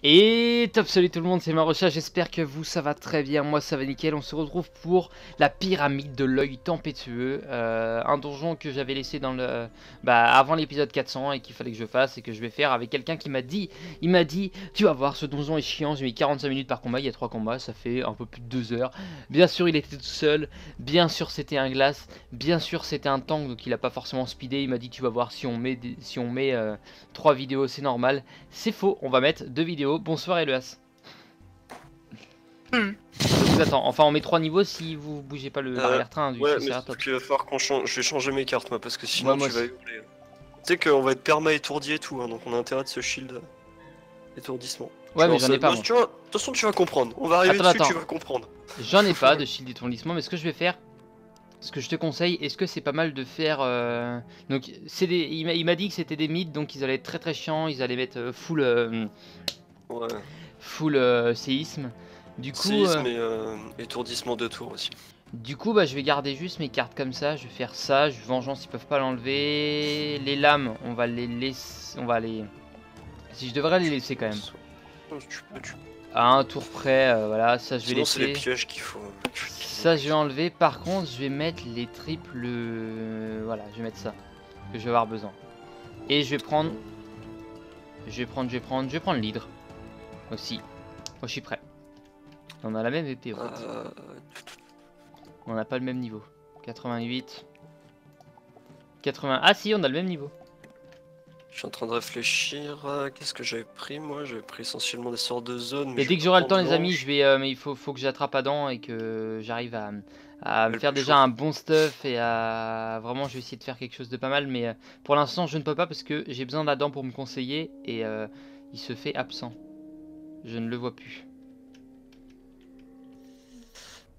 Et top, salut tout le monde, c'est Marocha, j'espère que vous ça va très bien, moi ça va nickel. On se retrouve pour la pyramide de l'œil tempétueux, un donjon que j'avais laissé dans le avant l'épisode 400 et qu'il fallait que je fasse et que je vais faire avec quelqu'un qui m'a dit, tu vas voir, ce donjon est chiant. J'ai mis 45 minutes par combat, il y a 3 combats, ça fait un peu plus de 2 heures. Bien sûr il était tout seul, bien sûr c'était un glace, bien sûr c'était un tank, donc il a pas forcément speedé. Il m'a dit tu vas voir, si on met 3 vidéos c'est normal. C'est faux, on va mettre 2 vidéos. Bonsoir Eluas. Je vous attends. Enfin, on met 3 niveaux si vous bougez pas l'arrière-train du Ouais, mais Triceratops. il va falloir qu'on change. Je vais changer mes cartes, moi, parce que Ouais, sinon moi tu vas aussi. hurler. Tu sais qu'on va être perma étourdi et tout, hein, donc on a intérêt de ce shield étourdissement. Ouais, mais j'en ai pas, Non, moi. tu vois, de toute façon, tu vas comprendre. On va arriver Attends, dessus, attends. tu vas comprendre. J'en ai pas de shield d'étourdissement, mais ce que je vais faire, ce que je te conseille, est-ce que c'est pas mal de faire... Donc, il m'a dit que c'était des mythes, donc ils allaient être très très chiants, ils allaient mettre Ouais. full séisme. Du coup, Séisme et étourdissement de tour aussi. bah, je vais garder juste mes cartes comme ça. Je vais faire ça. Vengeance, ils peuvent pas l'enlever. Les lames, on va les laisser... Si je devrais les laisser quand même. Tu À un tour près, voilà, ça je vais Sinon, c'est les laisser. pièges qu'il faut. Ça je vais enlever. Par contre, je vais mettre les triples. Voilà, je vais mettre ça. Que je vais avoir besoin. Et je vais prendre. Je vais prendre l'hydre. Aussi. Oh, je suis prêt. On a la même épée, en fait. On n'a pas le même niveau. 88. 80. Ah si, on a le même niveau. Je suis en train de réfléchir. Qu'est-ce que j'avais pris, moi? J'avais pris essentiellement des sorts de zone. Mais Et je dès vais que pas j'aurai le temps, prendre les amis, l'ange. je vais. Mais il faut que j'attrape Adam et que j'arrive à me Elle faire peut déjà chaud. un bon stuff et à. Vraiment, je vais essayer de faire quelque chose de pas mal. Mais pour l'instant, je ne peux pas parce que j'ai besoin d'Adam pour me conseiller et il se fait absent. Je ne le vois plus.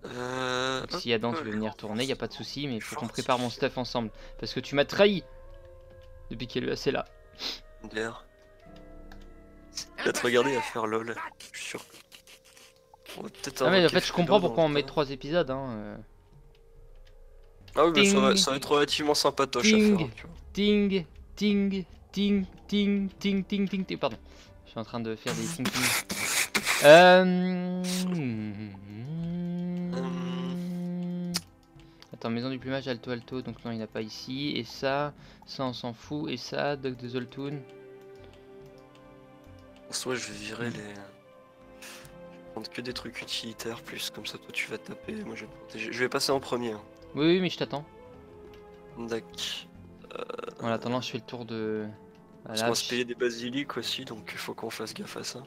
Donc, si Adam, tu veux venir tourner, il n'y a pas de souci, mais il faut qu'on prépare mon stuff ensemble. Parce que tu m'as trahi depuis qu'elle est assez là. D'air. Il va te regarder à faire lol. Je suis sûr. On va peut-être Ah, mais en invoquer fait, je Fredo comprends dans pourquoi on le met tas. 3 épisodes. Hein. Ah oui, mais Ting, ça va être relativement sympatoche à faire, ting, hein, tu vois. ting, ting, ting, ting, ting, ting, ting, ting. Pardon, je suis en train de faire des ting ting. Attends, maison du plumage, alto alto, donc non, il n'y en a pas ici. Et ça on s'en fout. Et ça, Doc de Zoltun. Soit je vais virer les. Je vais prendre que des trucs utilitaires plus, comme ça toi tu vas taper, moi je vais te protéger. Je vais passer en premier. Hein. Oui, oui, mais je t'attends. Dac. En attendant, je fais le tour de. Parce Voilà, qu'on va se payer des basiliques aussi, donc il faut qu'on fasse gaffe à ça.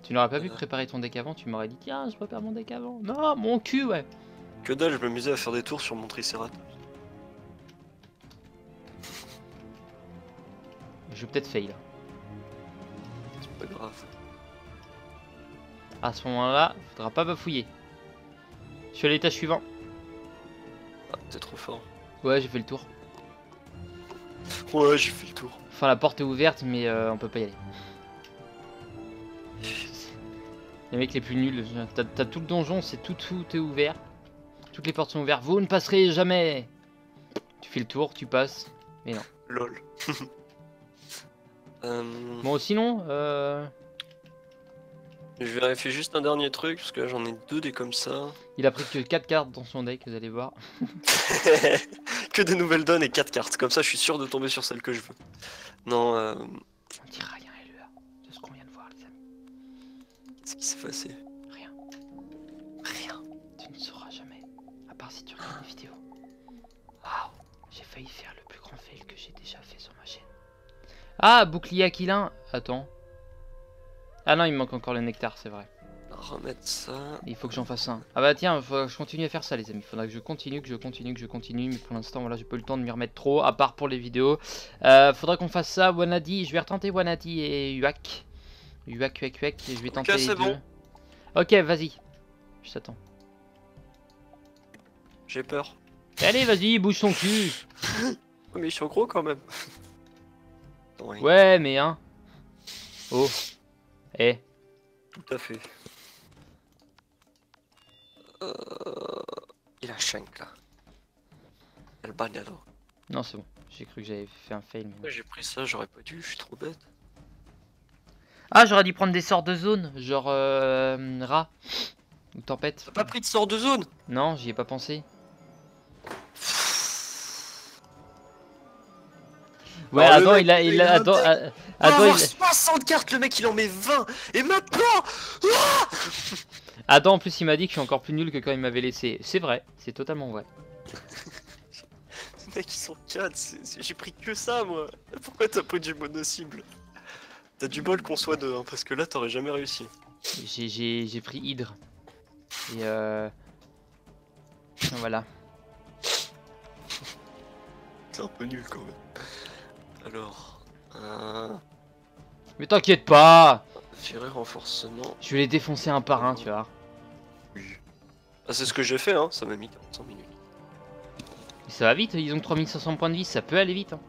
tu n'aurais pas pu préparer ton deck avant, tu m'aurais dit tiens, je prépare mon deck avant. Non, mon cul, ouais. Que dalle, je m'amusais à faire des tours sur mon Triceratops. Je vais peut-être fail. C'est pas grave. À ce moment-là, faudra pas bafouiller. Je suis à l'étage suivant. Ah, t'es trop fort. Ouais, j'ai fait le tour. Ouais, j'ai fait le tour. Enfin, la porte est ouverte, mais on peut pas y aller. Les mecs les plus nuls, t'as tout le donjon, c'est tout est ouvert. Toutes les portes sont ouvertes. Vous ne passerez jamais. Tu fais le tour, tu passes. Mais non. Lol. Bon, sinon, Je vérifie juste un dernier truc, parce que là j'en ai deux des comme ça. il a pris que 4 cartes dans son deck, vous allez voir. Que des nouvelles donnes et 4 cartes, comme ça je suis sûr de tomber sur celle que je veux. Non, On dira rien, LEA, de ce qu'on vient de voir, les amis. qu'est-ce qui s'est passé? Rien. Rien. Tu ne sauras jamais. À part si tu regardes les vidéos. Waouh, j'ai failli faire le plus grand fail que j'ai déjà fait sur ma chaîne. Ah, bouclier aquilin. Attends. Ah non, il me manque encore le nectar, c'est vrai. Remettre ça. Il faut que j'en fasse un. Ah bah tiens, faut que je continue à faire ça, les amis. Faudra que je continue. Mais pour l'instant, voilà, j'ai pas eu le temps de m'y remettre trop, à part pour les vidéos. Faudra qu'on fasse ça. Wanadi, je vais retenter Wanadi et Uak. Uak. Je vais tenter Ok, les c'est deux. bon. Ok, vas-y. Je t'attends. J'ai peur. Allez, vas-y, bouge ton cul. Mais ils sont gros quand même. Oui. Ouais, mais hein. Oh. Eh. Tout à fait. Il a Shank là. El bagnado. Non, c'est bon. J'ai cru que j'avais fait un fail. Mais... J'ai pris ça, j'aurais pas dû, je suis trop bête. Ah, j'aurais dû prendre des sorts de zone, genre rat ou tempête. T'as pas pris de sort de zone? Non, j'y ai pas pensé. Ouais, Alors, le Adam, mec, il a, a un Adam, deck. Il va Adam, avoir 60 cartes, le mec il en met 20. Et maintenant, Adam, en plus, il m'a dit que je suis encore plus nul que quand il m'avait laissé. C'est vrai, c'est totalement vrai. les mecs ils sont 4, j'ai pris que ça moi. Pourquoi t'as pris du mono-cible? T'as du bol qu'on soit deux, hein, parce que là t'aurais jamais réussi. J'ai pris Hydre. Et voilà. C'est un peu nul quand même. Alors, Mais t'inquiète pas, tirer renforcement. je vais les défoncer un par un, tu vois. Oui. Ah, c'est ce que j'ai fait, hein, ça m'a mis 45 minutes. Mais ça va vite, ils ont 3500 points de vie, ça peut aller vite. Hein.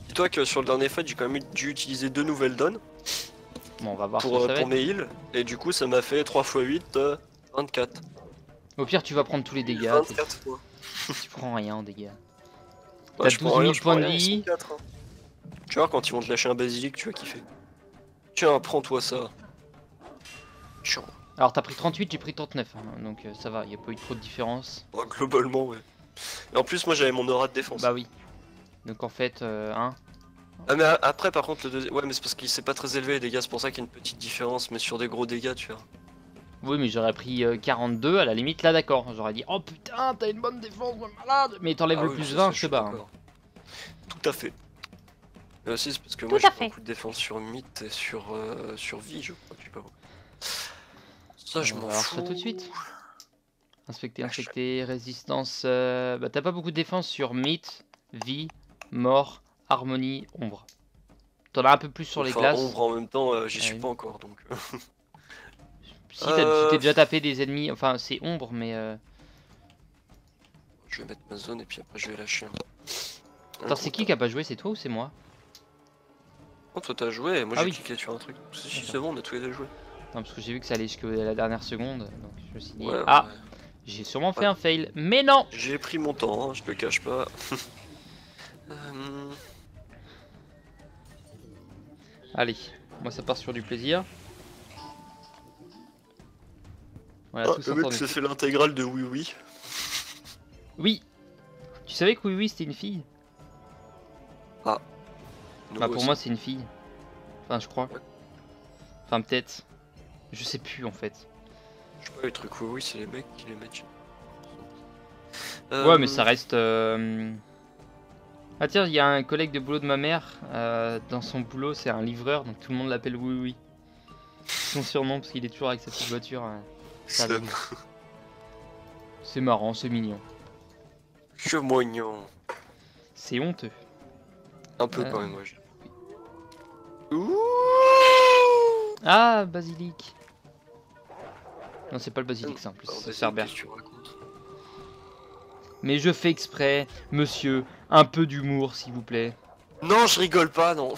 Dis-toi que sur le dernier fight, j'ai quand même dû utiliser 2 nouvelles donnes Bon, on va voir ce que ça va pour être. mes heals, et du coup ça m'a fait 3 x 8, 24. Au pire, tu vas prendre tous les dégâts. 24 fois. Tu prends rien en dégâts. Ouais, T'as je 12 prends 000 rien, je points prends de rien, ils sont vie. 4, hein. Tu vois, quand ils vont te lâcher un basilic, tu vas kiffer. Tiens, prends-toi ça. Tiens. Alors, t'as pris 38, j'ai pris 39. Hein, donc ça va, y a pas eu trop de différence. Ouais, globalement, ouais. Et en plus, moi j'avais mon aura de défense. Bah oui. Donc en fait, hein. Ah, mais après, par contre, le deuxième. Ouais, mais c'est parce qu'il c'est pas très élevé les dégâts, c'est pour ça qu'il y a une petite différence, mais sur des gros dégâts, tu vois. Oui, mais j'aurais pris 42 à la limite, là d'accord. J'aurais dit, oh putain, t'as une bonne défense, malade. Mais t'enlèves Ah le oui, plus ça, 20, je je suis te bats. Hein. d'accord. Tout à fait. Mais aussi, c'est parce que Tout moi à j'ai fait. beaucoup de défense sur mythe et sur vie, je crois que j'ai pas beaucoup. Ça, je On m'en va voir fous. ça tout de suite. Inspecter, Achat. inspecter, résistance. Bah, t'as pas beaucoup de défense sur mythe, vie, mort, harmonie, ombre. T'en as un peu plus sur les Enfin, glaces. ombre en même temps, j'y Ah suis oui. pas encore donc. Si tu t'es déjà tapé des ennemis, enfin c'est ombre, mais. Je vais mettre ma zone et puis après je vais lâcher un Attends, c'est qui a pas joué? C'est toi ou c'est moi? Oh, toi t'as joué, et moi Ah j'ai oui. cliqué sur un truc. Si D'accord. c'est bon, on a tous les deux joué. Non, parce que j'ai vu que ça allait jusqu'à la dernière seconde. Donc je me suis dit, Ouais, ouais. ah, j'ai sûrement fait un fail. Mais non! J'ai pris mon temps, hein, je te cache pas. Euh, Allez, moi ça part sur du plaisir. Voilà, Ah, tout le mec s'entendait. s'est fait l'intégrale de oui oui. Oui! Tu savais que oui, oui, c'était une fille? Bah, pour moi, c'est une fille. Enfin, je crois. Ouais. Enfin, peut-être. Je sais plus en fait. Je sais pas, les trucs oui oui, c'est les mecs qui les mettent. Ouais, mais ça reste. Ah, tiens, il y a un collègue de boulot de ma mère. Dans son boulot, c'est un livreur, donc tout le monde l'appelle oui, oui. Son surnom, parce qu'il est toujours avec sa petite voiture. C'est marrant, c'est mignon. Que mignon. C'est honteux. Un peu quand même, moi. Ouh. Ah, basilic. Non, c'est pas le basilic, ça en plus, c'est Cerbère. Mais je fais exprès, monsieur, un peu d'humour, s'il vous plaît. Non, je rigole pas, non.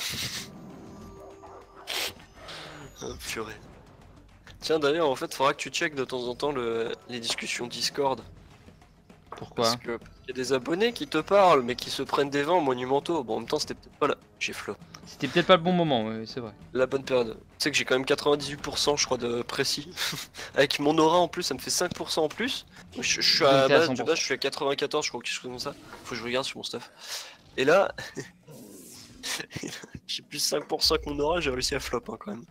Oh, purée. Tiens, d'ailleurs, en fait, faudra que tu checkes de temps en temps les discussions Discord. Pourquoi? Parce que y a des abonnés qui te parlent, mais qui se prennent des vents monumentaux. Bon, en même temps, c'était peut-être pas là. J'ai flop. C'était peut-être pas le bon moment, ouais, c'est vrai. La bonne période. Tu sais que j'ai quand même 98%, je crois, de précis. Avec mon aura en plus, ça me fait 5% en plus. Je suis à Donc t'es à base, 100%. de base, je suis à 94, je crois, quelque chose comme ça. Faut que je regarde sur mon stuff. Et là, j'ai plus 5% que mon aura, j'ai réussi à flop hein, quand même.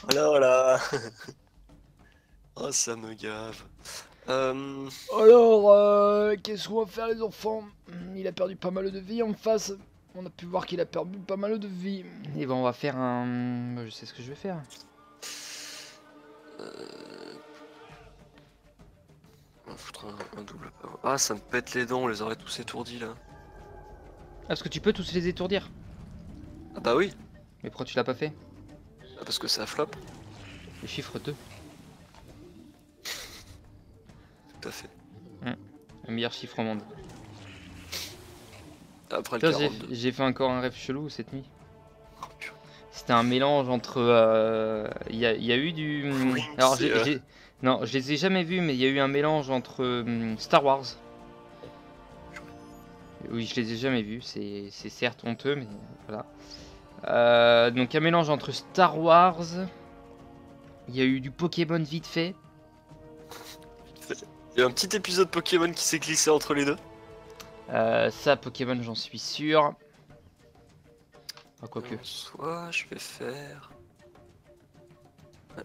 Voilà, voilà. Oh, ça me gave. Alors, qu'est-ce qu'on va faire les enfants? Il a perdu pas mal de vie en face. On a pu voir qu'il a perdu pas mal de vie. Et ben on va faire un... Je sais ce que je vais faire. On va foutre un double power. Ah, ça me pète les dents, on les aurait tous étourdis là. Ah, parce que tu peux tous les étourdir. Ah bah oui, Mais pourquoi tu l'as pas fait? ah, parce que c'est à flop. Le chiffre 2. Tout à fait. Le meilleur chiffre au monde. Après le Putain, 42. j'ai fait encore un rêve chelou cette nuit. Oh, purée. C'était un mélange entre... Il y a eu du... Oui, Alors, c'est, non, je les ai jamais vus, mais il y a eu un mélange entre Star Wars. Oui, je les ai jamais vus. C'est certes honteux, mais voilà. Donc un mélange entre Star Wars. Il y a eu du Pokémon vite fait. Il y a un petit épisode Pokémon qui s'est glissé entre les deux. Ça, Pokémon, j'en suis sûr. Ah, quoique. Soit je vais faire.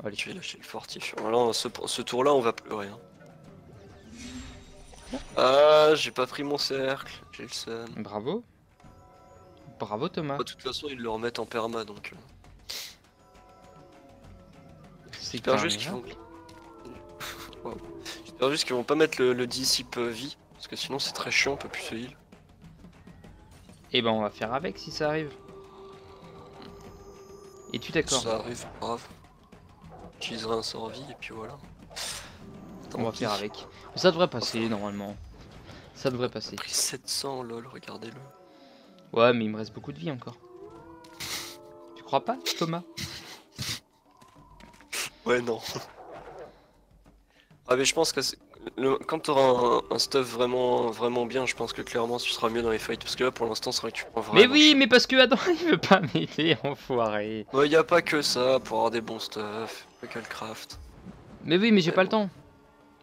Allez. Je vais lâcher le fortifiant. Alors, ce tour-là, on va pleurer. Hein. Ah, j'ai pas pris mon cercle. J'ai le seum. Bravo. Bravo, Thomas. De toute façon, ils le remettent en perma donc. C'est J'espère juste qu'ils vont. Wow. J'espère juste qu'ils vont pas mettre le dissipe vie. Parce que sinon, c'est très chiant, on peut plus se heal. Et ben, on va faire avec si ça arrive. Es-tu d'accord? Ça arrive, grave. J'utiliserai un sort vie et puis voilà. On va faire avec. Ça devrait passer normalement. Ça devrait passer. J'ai pris 700 lol, regardez-le. Ouais, mais il me reste beaucoup de vie encore. Tu crois pas, Thomas? Ouais, non. Ah, mais je pense que quand tu auras un stuff vraiment bien, je pense que clairement tu seras mieux dans les fights. Parce que là, pour l'instant, c'est vrai que tu prends vraiment. Mais oui, mais parce que Adam il veut pas m'aider, enfoiré. Ouais, y a pas que ça pour avoir des bons stuff. Pas que le craft. Mais oui, mais j'ai Ouais, pas le bon. temps.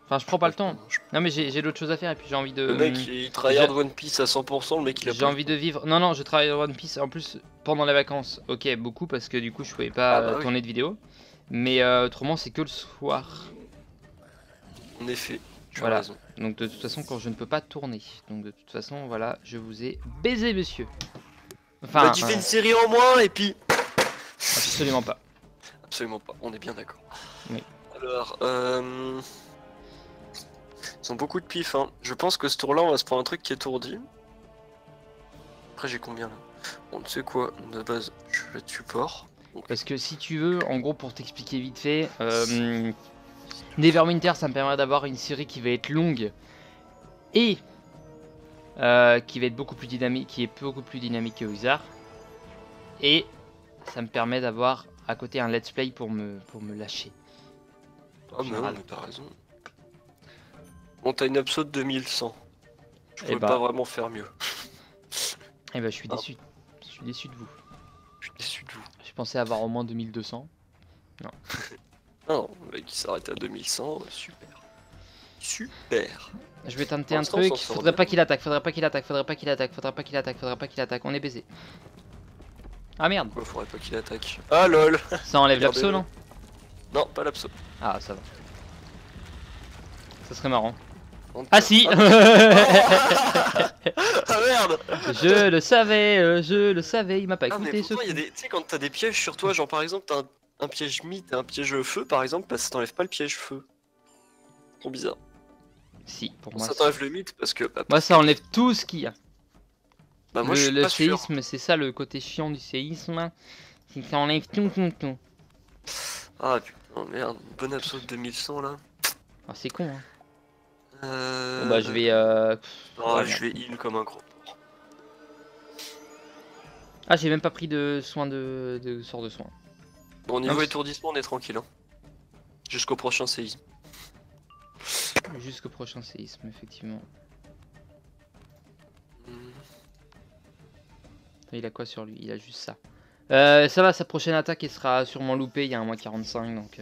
Enfin, je prends pas le temps. Non, mais j'ai d'autres choses à faire et puis j'ai envie de. Le mec, il tryhard One Piece à 100%, le mec il a J'ai pas. envie de vivre. Non, non, je travaille dans One Piece en plus pendant les vacances. Ok, beaucoup parce que du coup je pouvais pas Ah bah oui. tourner de vidéo. Mais autrement, c'est que le soir. En effet, tu as Voilà. raison. Donc de toute façon, quand je ne peux pas tourner. Donc de toute façon, voilà, je vous ai baisé, monsieur. Enfin, Bah, tu fais une série en moins et puis. absolument pas. Absolument pas, on est bien d'accord. Oui. Alors, ils ont beaucoup de pif, hein. Je pense que ce tour-là, on va se prendre un truc qui est étourdi. Après, j'ai combien là? Bon, tu sais quoi, de base, je vais être support. Parce que si tu veux, en gros, pour t'expliquer vite fait, Neverwinter, ça me permet d'avoir une série qui va être longue et qui va être beaucoup plus dynamique, qui est beaucoup plus dynamique que Wizard. Et ça me permet d'avoir à côté un let's play pour me lâcher. Ah, mais non, mais t'as raison. Bon, t'as une absode de 1100. Je Eh peux bah. pas vraiment faire mieux. Eh ben, je suis déçu. Je suis déçu de vous. Je suis déçu de vous. Je pensais avoir au moins 2200. Non. Non, le mec qui s'arrête à 2100, super. Super. Je vais tenter Pour un l'instant, on truc. s'en sort Faudrait bien. pas qu'il attaque. Faudrait pas qu'il attaque. Faudrait pas qu'il attaque. Faudrait pas qu'il attaque. Faudrait pas qu'il attaque. On est baisé. Ah merde. Pourquoi faudrait pas qu'il attaque? Ah lol. Ça enlève l'abso, Regardez-le. non? Non, pas l'abso. Ah, ça va. Ça serait marrant. On Ah tient. si. Ah merde. Je le savais, il m'a pas Ah mais écouté ce pourtant, il y a coup. des... Tu sais, quand t'as des pièges sur toi, genre par exemple, t'as un piège mythe et un piège feu, par exemple, bah ça t'enlève pas le piège feu. Trop bizarre. Si, pour Bon, moi. ça t'enlève le mythe parce que... Bah, Moi, ça enlève tout ce qu'il y a. bah moi, je suis Le pas sûr. séisme, c'est ça le côté chiant du séisme. C'est que ça enlève tout. Ah putain, merde, une bonne abso de 2100 là. Ah, c'est con, hein. Euh... Bon, bah, je vais. Oh, ouais, je vais heal comme un gros porc. Ah, j'ai même pas pris de soin de sort de soin. Bon, niveau mais- étourdissement, on est tranquille. Hein. Jusqu'au prochain séisme. Jusqu'au prochain séisme, effectivement. Hmm. Il a quoi sur lui? Il a juste ça. Ça va, sa prochaine attaque elle sera sûrement loupée. Il y a un moins 45, donc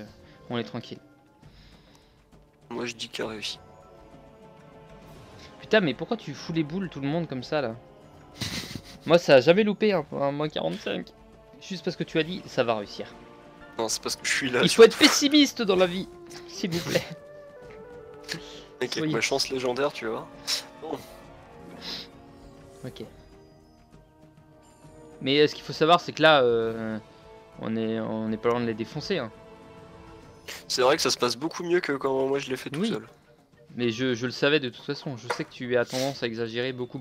on est tranquille. Moi, je dis qu'il a réussi. Putain, mais pourquoi tu fous les boules tout le monde comme ça là? Moi, ça a jamais loupé un moins 45. Juste parce que tu as dit, ça va réussir. Non, c'est parce que je suis là. Il faut être pessimiste dans la vie, s'il vous plaît. Mec, avec soyez- ma chance légendaire, tu vois. Bon. Ok. Mais ce qu'il faut savoir, c'est que là, on est pas loin de les défoncer. Hein. C'est vrai que ça se passe beaucoup mieux que quand moi je l'ai fait tout Oui. seul. Mais je le savais de toute façon. Je sais que tu as tendance à exagérer beaucoup.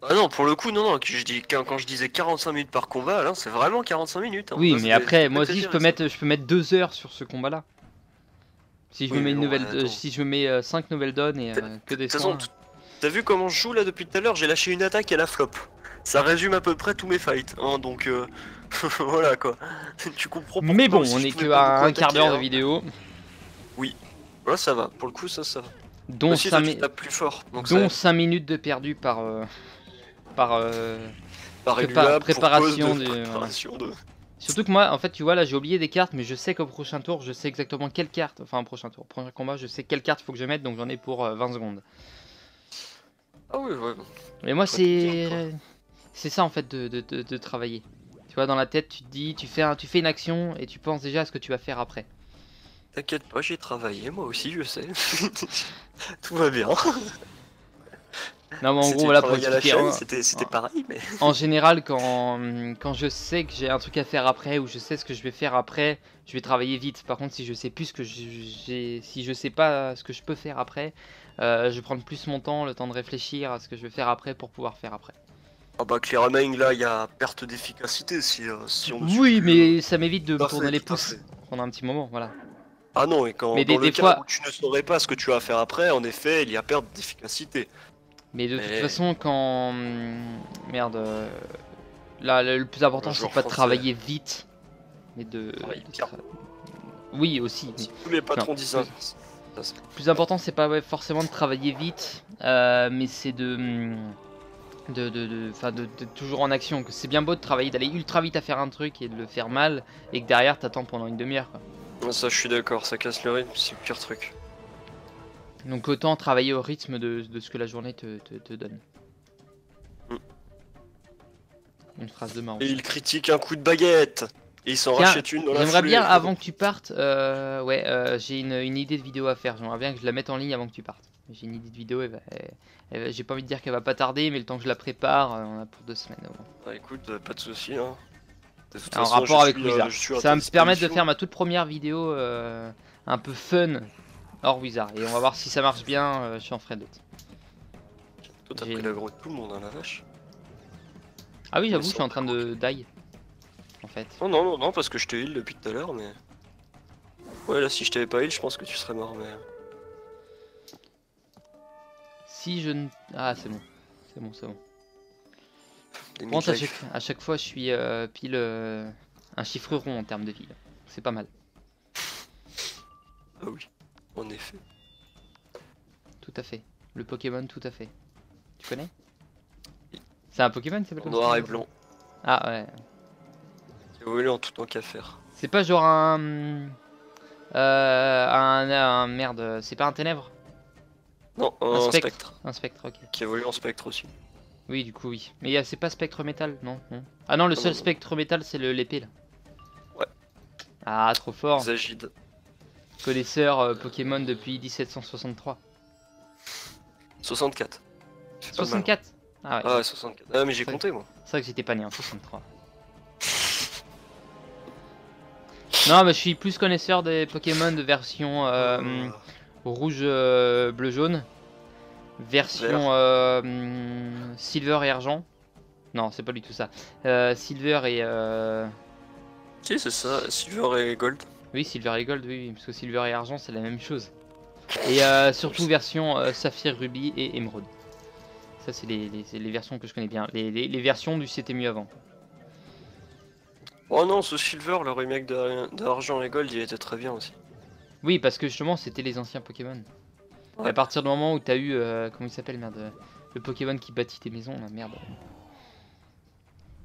Ah non, pour le coup, non, non. Quand je disais 45 minutes par combat, là, c'est vraiment 45 minutes. Hein. Oui, Là, mais c'était- après, c'était moi aussi, je peux exagéré, mettre 2 heures sur ce combat-là. Si je Oui, me mets mais une bon, nouvelle, attends. si je me mets 5 nouvelles donnes et que des De toute façon, soins. t'as vu comment je joue là depuis tout à l'heure? J'ai lâché une attaque à la flop. Ça résume à peu près tous mes fights, hein, donc voilà quoi. Tu comprends pourquoi Mais bon, aussi on je est pouvais que pas à beaucoup un quart attaquer, d'heure de hein. vidéo, Là ça va, pour le coup ça va. dont Aussi 5, toi tu tapes plus fort, donc dont ça... 5 minutes de perdu par Pas régulable, préparation pour cause de du... préparation de... Surtout que moi, en fait, tu vois, là, j'ai oublié des cartes, mais je sais qu'au prochain tour, je sais exactement quelle carte, enfin, au prochain tour, prochain combat, je sais quelle carte faut que je mette, donc j'en ai pour 20 secondes. Ah oui, ouais. Mais moi, Toi, t'es bien, toi. c'est ça, en fait, de travailler. Tu vois, dans la tête, tu te dis, tu fais une action, et tu penses déjà à ce que tu vas faire après. T'inquiète pas, j'ai travaillé, moi aussi, je sais. Tout va bien. Non, mais en Si gros, tu voilà, pour travaillais à la expliquer, chaîne, c'était pareil, mais... en général, quand je sais que j'ai un truc à faire après, ou je sais ce que je vais faire après, je vais travailler vite. Par contre, si je sais plus ce que si je sais pas ce que je peux faire après, je vais prendre plus mon temps, le temps de réfléchir à ce que je vais faire après pour pouvoir faire après. Ah bah clairement, là, il y a perte d'efficacité si on ne suit Oui, plus... mais ça m'évite de Tout me à tourner fait, les tout à pouces fait. pendant un petit moment, voilà. Ah non, et quand Mais dans le des cas fois, où tu ne saurais pas ce que tu vas faire après, en effet, il y a perte d'efficacité. mais de toute Mais façon, quand merde, là, le plus important, un c'est joueur pas de français travailler vite, mais travaille de bien. oui aussi. Si tous les patrons disent ça, Le plus important, c'est pas forcément de travailler vite, mais c'est de toujours en action. Que c'est bien beau de travailler, d'aller ultra vite à faire un truc et de le faire mal, et que derrière t'attends pendant une demi-heure, quoi. ça, je suis d'accord, ça casse le rythme, c'est le pire truc. Donc autant travailler au rythme de ce que la journée te donne. Mm. Une phrase de Maro. Et il critique un coup de baguette. Et il s'en Tiens, rachète une dans la j'aimerais foulée. bien, avant que tu partes, ouais, j'ai une idée de vidéo à faire. J'aimerais bien que je la mette en ligne avant que tu partes. J'ai une idée de vidéo, j'ai pas envie de dire qu'elle va pas tarder, mais le temps que je la prépare, on a pour 2 semaines au moins. Bah écoute, pas de soucis, hein. De toute En façon, rapport avec je Wizard. suis à Ça va ta me permettre de disposition. faire ma toute première vidéo un peu fun hors Wizard. Et on va voir si ça marche bien, je en ferai d'autres. Toi, t'as J'ai- pris l'aggro de tout le monde, hein, la vache. Ah oui, Mais j'avoue, je ça, suis en train de die. En fait. Non, non, non, non, parce que je t'ai heal depuis tout à l'heure, mais... Ouais, là, si je t'avais pas heal, je pense que tu serais mort, mais... Si je ne... Ah, c'est bon. C'est bon, c'est bon. Des Par contre, midlife. à chaque fois, je suis pile un chiffre rond en termes de vie. C'est pas mal. Ah oui, en effet. Tout à fait. Le Pokémon, tout à fait. Tu connais? C'est un Pokémon qui s'appelle comme Noir ça? et blanc. Ah ouais. Qui volé en tout temps qu'à faire. C'est pas genre un merde, c'est pas un ténèbre? Non, Un un spectre. spectre. Un spectre, ok. Qui évolue en spectre aussi. Oui, du coup, oui. Mais c'est pas spectre métal, non, non. Ah non, le Non, seul non. spectre métal, c'est l'épée là. Ouais. Ah, trop fort. Zagid. Connaisseur Pokémon depuis 1763. 64. C'est pas mal. 64. Ah ouais. Ah ouais, 64. Ah mais j'ai C'est- compté moi. C'est vrai que j'étais pas né en 63. Non, mais je suis plus connaisseur des Pokémon de version rouge, bleu, jaune. Version silver et argent. Non, c'est pas du tout ça. Silver et... Si, c'est ça, Silver et Gold. Oui, silver et gold, oui, oui, parce que silver et argent, c'est la même chose. Et surtout version saphir, rubis et émeraude. Ça, c'est les versions que je connais bien. Les versions du c'était mieux avant. Oh non, ce Silver, le remake d'Argent et Gold, il était très bien aussi. Oui, parce que justement, c'était les anciens Pokémon. Et Ouais. à partir du moment où t'as eu, comment il s'appelle, merde, le Pokémon qui bâtit tes maisons, là, merde.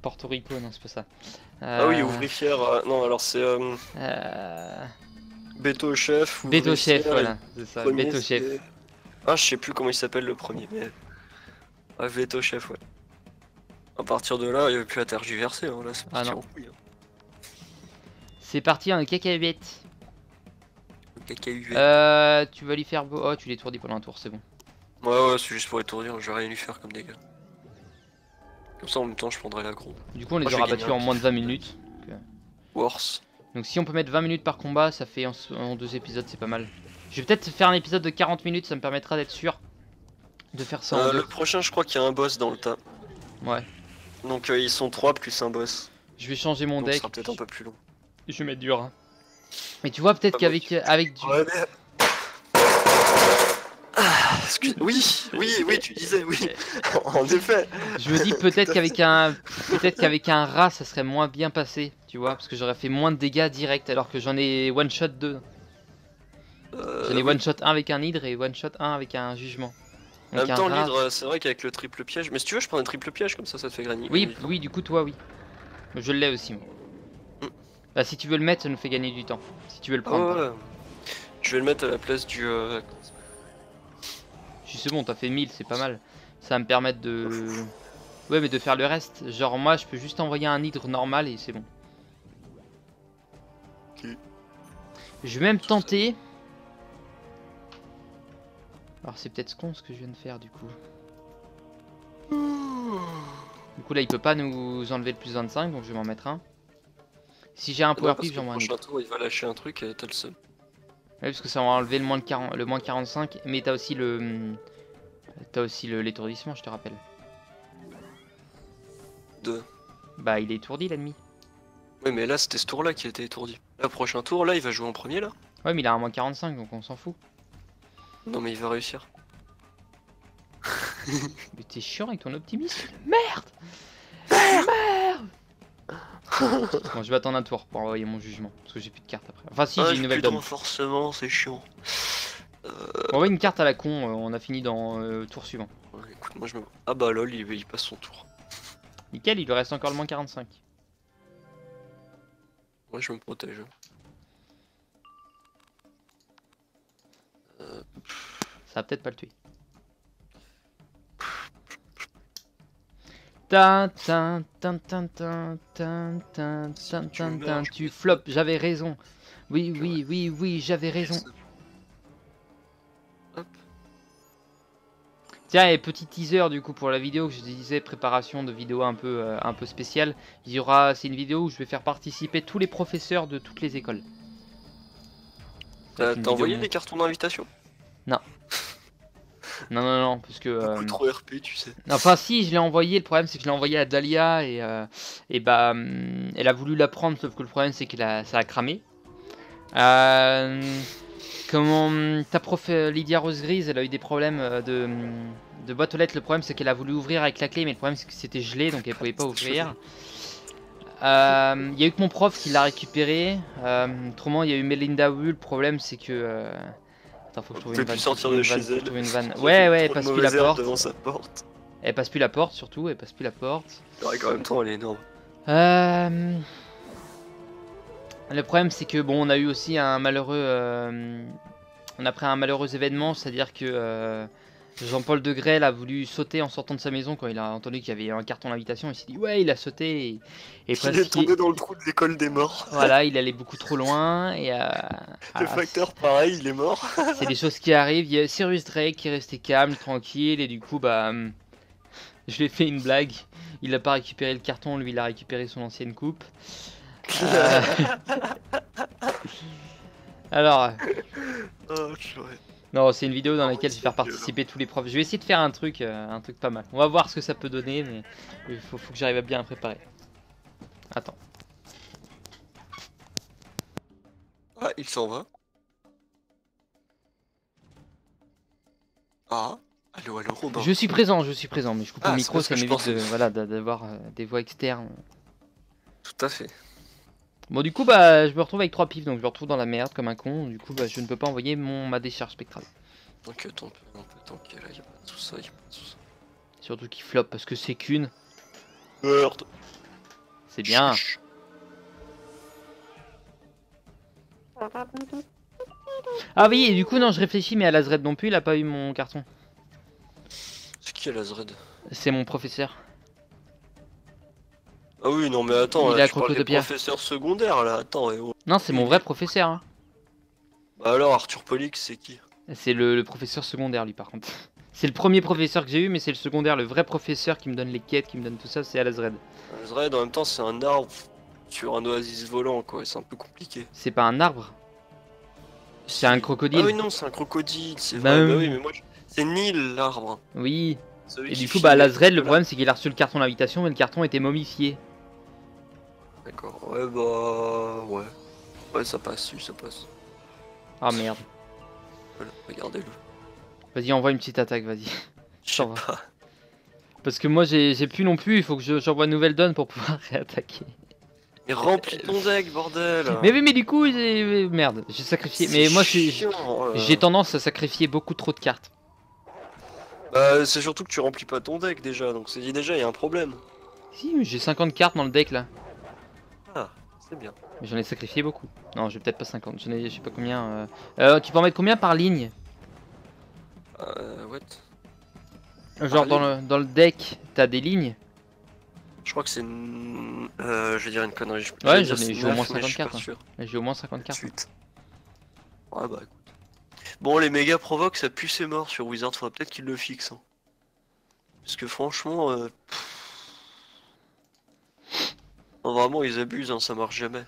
Porto Rico, non, c'est pas ça. Ah oui, ouvrière, non, alors c'est Beto Chef. Beto Chef, Ouvrière, voilà, c'est ça, premier, Beto Chef. c'est- Ah, je sais plus comment il s'appelle le premier, mais... Ah, Beto Chef, ouais. À partir de là, il n'y avait plus à tergiverser, hein, là, c'est Ah parti non. en couille. Hein. C'est parti en cacahuète. Le KKUV. Tu vas lui faire beau. Oh, tu l'étourdis pendant un tour, c'est bon. Ouais, ouais, c'est juste pour étourdir, je vais rien lui faire comme dégâts. Comme ça, en même temps, je prendrai l'aggro. Du coup, on les Oh, j'ai aura gagné battus un en moins de pif. 20 minutes. Worse. Donc, si on peut mettre 20 minutes par combat, ça fait en 2 épisodes, c'est pas mal. Je vais peut-être faire un épisode de 40 minutes, ça me permettra d'être sûr de faire ça en deux. Le prochain, je crois qu'il y a un boss dans le tas. Ouais. Donc, ils sont 3 plus un boss. Je vais changer mon Donc, ce deck. sera peut-être un peu plus long. Je vais mettre du rat. Mais tu vois, peut-être Ah, moi, qu'avec du. Ouais, mais... Ah, oui, tu disais, oui. En effet. Je me dis peut-être qu'avec un rat, ça serait moins bien passé, tu vois, parce que j'aurais fait moins de dégâts directs alors que j'en ai one shot 2. J'en ai Oui. one shot 1 avec un hydre et one shot 1 avec un jugement. En même temps, l'hydre, c'est vrai qu'avec le triple piège. Mais si tu veux, je prends un triple piège, comme ça te fait gagner. Oui, oui, du coup, toi, oui. Je l'ai aussi, moi. Bah, si tu veux le mettre, ça nous fait gagner du temps. Si tu veux le prendre. Ouais. Je vais le mettre à la place du. C'est bon, t'as fait 1000, c'est pas mal. Ça va me permettre de. Ouais, mais de faire le reste. Genre, moi, je peux juste envoyer un hydre normal et c'est bon. Ok. Je vais même tenter. Alors, c'est peut-être con ce que je viens de faire, du coup. Du coup, là, il peut pas nous enlever le plus 25, donc je vais m'en mettre un. Si j'ai un power pip, j'en mets un autre. Tour, il va lâcher un truc et t'as le seul. Ouais, parce que ça va enlever le moins, le moins 45, mais t'as aussi le. T'as aussi l'étourdissement, je te rappelle. Bah, il est étourdi l'ennemi. Oui, mais là, c'était ce tour-là qui a été étourdi. Là, prochain tour, là, il va jouer en premier, là. Ouais, mais il a un moins 45, donc on s'en fout. Non, mais il va réussir. Mais t'es chiant avec ton optimisme. Merde. Merde. Bon, je vais attendre un tour pour envoyer mon jugement, parce que j'ai plus de cartes après. Enfin, si, j'ai une nouvelle donne. Forcément, c'est chiant. On envoie une carte à la con, on a fini dans tour suivant. Ouais, écoute, moi je me. Ah bah lol, il passe son tour. Nickel, il lui reste encore le moins 45. Moi je me protège. Ça va peut-être pas le tuer. Tu flops, j'avais raison. Oui, j'avais raison. Hop. Tiens, et petit teaser du coup pour la vidéo que je disais, préparation de vidéo un peu spéciale. Il y aura, c'est une vidéo où je vais faire participer tous les professeurs de toutes les écoles. T'as envoyé les cartons d'invitation? Non. Non, parce que. Beaucoup trop RP, tu sais. Enfin, si, je l'ai envoyé. Le problème, c'est que je l'ai envoyé à Dahlia et bah, elle a voulu la prendre, sauf que le problème, c'est que ça a cramé. Comment ta prof Lydia Rose Grise, elle a eu des problèmes de boîte aux lettres. Le problème, c'est qu'elle a voulu ouvrir avec la clé, mais le problème, c'est que c'était gelé, donc elle pouvait pas ouvrir. Il y a eu que mon prof qui l'a récupéré. Autrement, il y a eu Melinda Wu. Le problème, c'est que. Attends, faut que je trouve une vanne. Sortir de chez elle. Ouais, elle passe plus la porte. Devant sa porte. Elle passe plus la porte, surtout. Elle passe plus la porte. En même temps, elle est énorme. Le problème, c'est que bon, on a eu aussi un malheureux. On a pris un malheureux événement, c'est-à-dire que Jean-Paul Degrelle a voulu sauter en sortant de sa maison quand il a entendu qu'il y avait un carton d'invitation. Il s'est dit ouais, il a sauté et il est tombé dans le trou de l'école des morts. Voilà, il allait beaucoup trop loin et le facteur pareil, il est mort. C'est des choses qui arrivent. Il y a Sirius Drake qui est resté calme, tranquille et du coup bah je lui ai fait une blague. Il n'a pas récupéré le carton, lui il a récupéré son ancienne coupe. Alors. Oh, non, c'est une vidéo dans laquelle je vais faire participer tous les profs. Je vais essayer de faire un truc pas mal. On va voir ce que ça peut donner, mais il faut que j'arrive à bien le préparer. Attends. Ah, il s'en va. Ah, allô, Robin. Je suis présent, mais je coupe le micro, ça m'évite d'avoir des voix externes. Tout à fait. Bon, du coup, bah, je me retrouve avec 3 pifs, donc je me retrouve dans la merde comme un con. Du coup, bah, je ne peux pas envoyer ma décharge spectrale. Donc, on peut tanker là, y'a pas de tout ça, Surtout qu'il flop parce que c'est qu'une. Merde. C'est bien. Ah oui, et du coup, non, je réfléchis, mais à Lazred non plus, il a pas eu mon carton. C'est qui Lazred? C'est mon professeur. Ah oui, non mais attends, il là, a tu parles des professeurs secondaires là, attends. Non, c'est mon vrai professeur. Hein. Bah alors, Arthur Polix, c'est qui? C'est le professeur secondaire, lui, par contre. C'est le premier professeur que j'ai eu, mais c'est le secondaire, le vrai professeur qui me donne les quêtes, qui me donne tout ça, c'est Alazred. Alazred, en même temps, c'est un arbre sur un oasis volant, quoi, c'est un peu compliqué. C'est pas un arbre. C'est un crocodile. Ah oui, non, c'est un crocodile, c'est vrai. Bah oui, mais moi, c'est Nil, l'arbre. Oui. Et du coup, bah, Alazred, le problème, c'est qu'il a reçu le carton d'invitation, mais le carton était momifié. D'accord, ouais, bah... Ouais. Ouais, ça passe, ça passe. Ah merde. Voilà, regardez-le. Vas-y, envoie une petite attaque, vas-y. Je sais pas. Parce que moi, j'ai plus non plus, il faut que j'envoie une nouvelle donne pour pouvoir réattaquer. Mais remplis ton deck, bordel. Mais oui, mais du coup, merde, j'ai sacrifié. Mais moi, j'ai tendance à sacrifier beaucoup trop de cartes. Bah, c'est surtout que tu remplis pas ton deck déjà, donc c'est déjà il y a un problème. Si, mais j'ai 50 cartes dans le deck là. Ah, c'est bien. Mais j'en ai sacrifié beaucoup. Non, j'ai peut-être pas 50. J'en ai, je sais pas combien. Tu peux en mettre combien par ligne? What? Genre Par ligne dans le deck, t'as des lignes? Je crois que c'est une... je vais dire une connerie. Ouais, J'allais dire j'ai au moins 9, mais je 50 suis pas cartes. sûr. J'ai au moins 50 cartes. 8. Ouais, bah écoute. Bon, les méga provoques, ça pue ses morts sur Wizard, faudra peut-être qu'ils le fixent. Hein. Parce que franchement, non, vraiment, ils abusent, hein, ça marche jamais.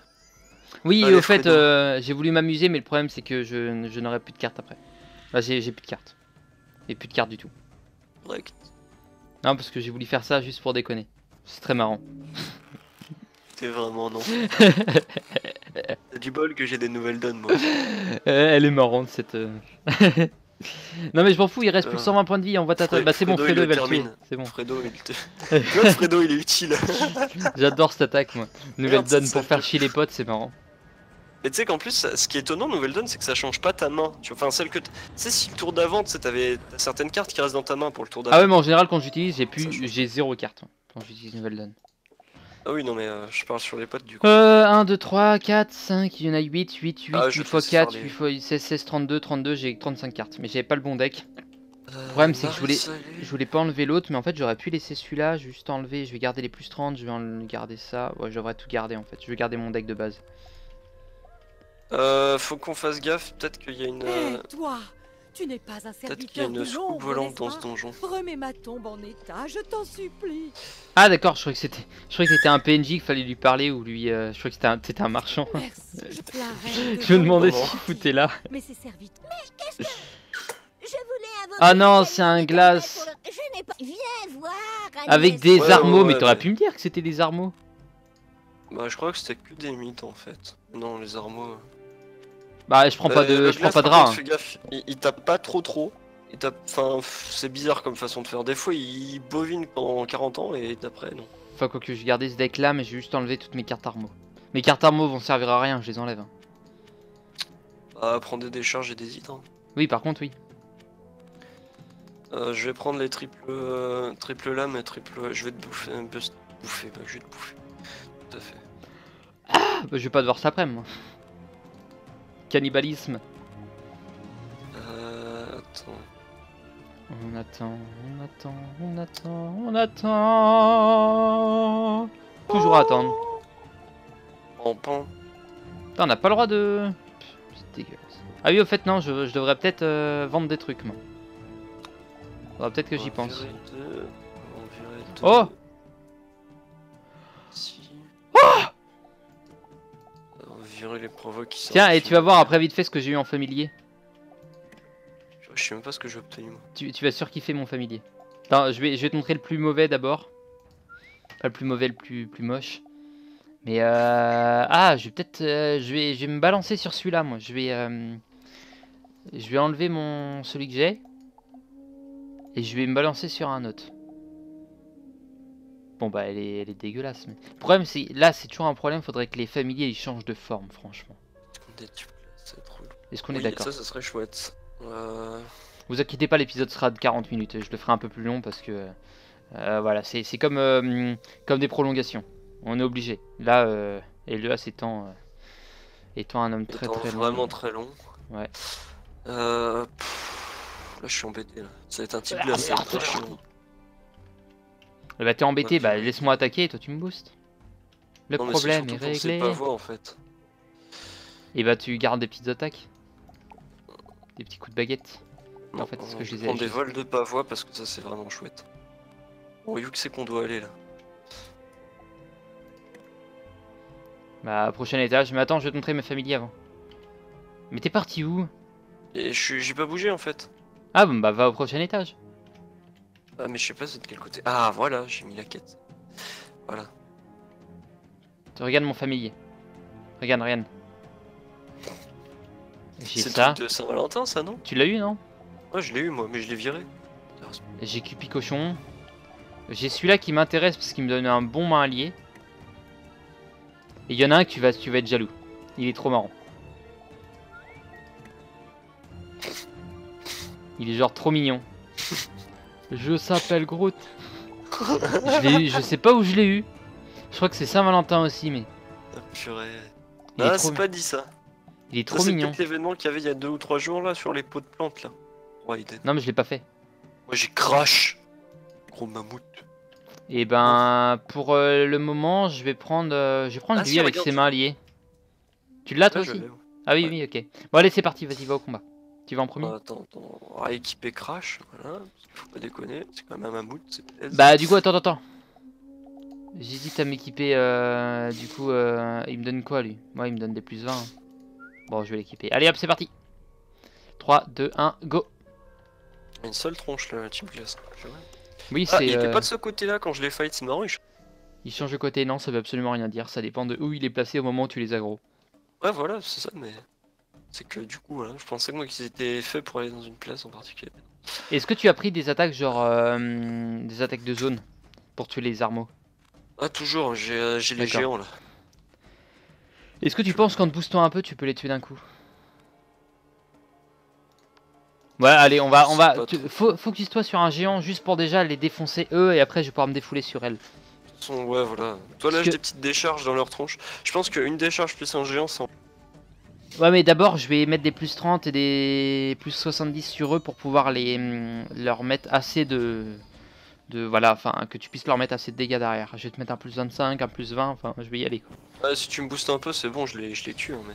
Oui, et Allez, au fait, Fredo. j'ai voulu m'amuser, mais le problème c'est que je n'aurai plus de cartes après. Là, j'ai plus de cartes. Et plus de cartes du tout. Direct. Non, parce que j'ai voulu faire ça juste pour déconner. C'est très marrant. T'es vraiment non. T'as du bol que j'ai des nouvelles donnes, moi. Elle est marrante cette. Non, mais je m'en fous, il reste plus que 120 points de vie. On voit ta. Bah, c'est bon, Fredo il va le tuer. C'est bon. Fredo, il te... Tu vois, Fredo, il est utile. J'adore cette attaque, moi. Nouvelle Merde, donne c'est pour ça faire que- chier les potes, c'est marrant. Et tu sais qu'en plus, ce qui est étonnant, Nouvelle Donne, c'est que ça change pas ta main. Tu vois, enfin, celle que. Tu sais, si le tour d'avant, tu sais, t'as certaines cartes qui restent dans ta main pour le tour Ah d'avant. ouais, mais en général, quand j'utilise, Ça change. j'ai 0 carte. Quand j'utilise nouvelle donne. Ah oui, non, mais je parle sur les potes du coup. 1, 2, 3, 4, 5, il y en a 8, 8, 8, Ah, je 8 te x laisse faire 4, les. 8 x 16, 16, 32, 32, j'ai 35 cartes. Mais j'avais pas le bon deck. Le problème c'est que je voulais pas enlever l'autre, mais en fait j'aurais pu laisser celui-là, juste enlever, je vais garder les plus 30, je vais garder ça. Ouais, je devrais tout garder en fait, je vais garder mon deck de base. Faut qu'on fasse gaffe, peut-être qu'il y a une. Hé, toi, tu n'es pas un Peut-être qu'il y a serviteur une de soucoupe l'ombre, volante n'est-ce dans ce pas? donjon. Remets ma tombe en état, je t'en supplie. Ah d'accord, je croyais que c'était un PNJ qu'il fallait lui parler ou lui... je croyais que c'était un marchand. Merci, la reine de Je me demandais l'ombre. ce qu'il foutait là. Mais c'est serviteur. Je voulais invoquer Ah non, les c'est un amis de glace. Tamara pour le- Je n'ai pas... Viens voir, Avec Agnès. des Ouais, armeaux, ouais, mais t'aurais mais- pu me dire que c'était des armeaux. Bah, je crois que c'était que des mythes en fait. Non, les armeaux. Bah je prends pas de, Le je prends glace, pas de par rat. contre, fais gaffe, il tape pas trop. Il tape. Enfin, c'est bizarre comme façon de faire. Des fois, il bovine pendant 40 ans et d'après, non. Enfin quoi que je gardais ce deck là, mais j'ai juste enlevé toutes mes cartes armeaux. Mes cartes armeaux vont servir à rien, je les enlève. Hein. Bah, prendre des décharges et des hits. Hein. Oui, par contre oui. Je vais prendre les triple lames et triple. Je vais te bouffer. Bouffer, bah, je vais te bouffer. Tout à fait. Ah, bah, je vais pas devoir ça après moi. Cannibalisme. Attends. On attend, on attend, on attend, on attend. Toujours à attendre. En pan. Putain, on n'a pas le droit de... C'est dégueulasse. Ah oui, au fait, non, je devrais peut-être vendre des trucs, moi. Faudra peut-être que j'y pense. Oh. Oh. Si. On va virer les provoques qui sont. Tiens, et tu vas voir après vite fait ce que j'ai eu en familier. Je sais même pas ce que j'ai obtenu moi. Tu vas surkiffer mon familier. Attends, je vais te montrer le plus mauvais d'abord. Pas le plus mauvais, le plus moche. Mais ah, je vais peut-être... je vais me balancer sur celui-là, moi. Je vais enlever celui que j'ai. Et je vais me balancer sur un autre. Bon bah elle est dégueulasse. Mais... Le problème c'est... Là c'est toujours un problème, faudrait que les familiers ils changent de forme, franchement. Est-ce qu'on est d'accord? Ça serait chouette. Vous inquiétez pas, l'épisode sera de 40 minutes. Je le ferai un peu plus long parce que... voilà, c'est comme des prolongations. On est obligé. Là, Elias étant un homme très long. Vraiment très long. Ouais. Là je suis embêté là. Ça va être un type glacé. Très chiant. Bah t'es embêté, Ouais, bah puis- laisse-moi attaquer et toi tu me boostes. Le Non, mais problème c'est est surtout pour ses réglé. pavois en fait. Et bah tu gardes des petites attaques. Des petits coups de baguette. En fait, c'est ce que je vais disais. prendre des vols de pavois parce que ça c'est vraiment chouette. Bon, vu que c'est qu'on doit aller là. Bah prochain étage. Mais attends, je vais te montrer ma famille avant. Mais t'es parti où? Et j'ai pas bougé en fait. Ah bon bah va au prochain étage. Ah mais je sais pas c'est de quel côté. Ah voilà, j'ai mis la quête. Voilà. Tu regardes mon familier. Regarde, regarde. J'ai C'est le ça. truc de Saint-Valentin ça non? Tu l'as eu non? Ouais je l'ai eu moi mais je l'ai viré. J'ai Cupi Cochon. J'ai celui-là qui m'intéresse parce qu'il me donne un bon main allié. Et il y en a un que tu vas être jaloux. Il est trop marrant. Il est genre trop mignon. Je s'appelle Groot. Je sais pas où je l'ai eu. Je crois que c'est Saint-Valentin aussi, mais Ah, purée. il est Ah, trop, c'est pas dit ça. il est Ça, trop c'est mignon. peut-être l'événement qu'il y avait il y a 2 ou 3 jours là sur les pots de plantes là. Ouais, Non, mais je l'ai pas fait. moi j'ai crash. Gros mammouth. Et ben, pour le moment, je vais prendre Ah, lui si, avec regarde, ses je- mains liées. Tu l'as toi Ouais, je aussi? l'ai. Ah oui, Ouais. oui, ok. Bon, allez, c'est parti, vas-y, va au combat. Tu vas en premier? Attends. On va équiper crash, voilà. Parce qu'il faut pas déconner, c'est quand même un mammouth, c'est peut-être. Bah, du coup, attends. J'hésite à m'équiper, du coup, il me donne quoi lui? Moi, il me donne des plus 20. Hein. Bon, je vais l'équiper. Allez, hop, c'est parti. 3, 2, 1, go. Une seule tronche là, la Team Glace. Purée. Oui, Ah, c'est. il était pas de ce côté-là quand je l'ai fight, c'est marrant. Il change de côté, non, ça veut absolument rien dire. Ça dépend de où il est placé au moment où tu les aggro. Ouais, voilà, c'est ça, mais. C'est que du coup, voilà, je pensais que moi qu'ils étaient faits pour aller dans une place en particulier. Est-ce que tu as pris des attaques, genre. Des attaques de zone pour tuer les armeaux? Ah, toujours, j'ai les D'accord. géants là. Est-ce que tu penses qu'en te boostant un peu, tu peux les tuer d'un coup? Ouais, allez, on va. C'est pas trop. Focus-toi sur un géant juste pour déjà les défoncer eux et après je vais pouvoir me défouler sur elle. Ouais, voilà. Toi là, Parce j'ai que- des petites décharges dans leur tronche. Je pense qu'une décharge plus un géant, c'est. Ouais, mais d'abord, je vais mettre des plus 30 et des plus 70 sur eux pour pouvoir leur mettre assez voilà, enfin, que tu puisses leur mettre assez de dégâts derrière. Je vais te mettre un plus 25, un plus 20, enfin, je vais y aller quoi. Ouais, si tu me boostes un peu, c'est bon, je les tue, hein, mais.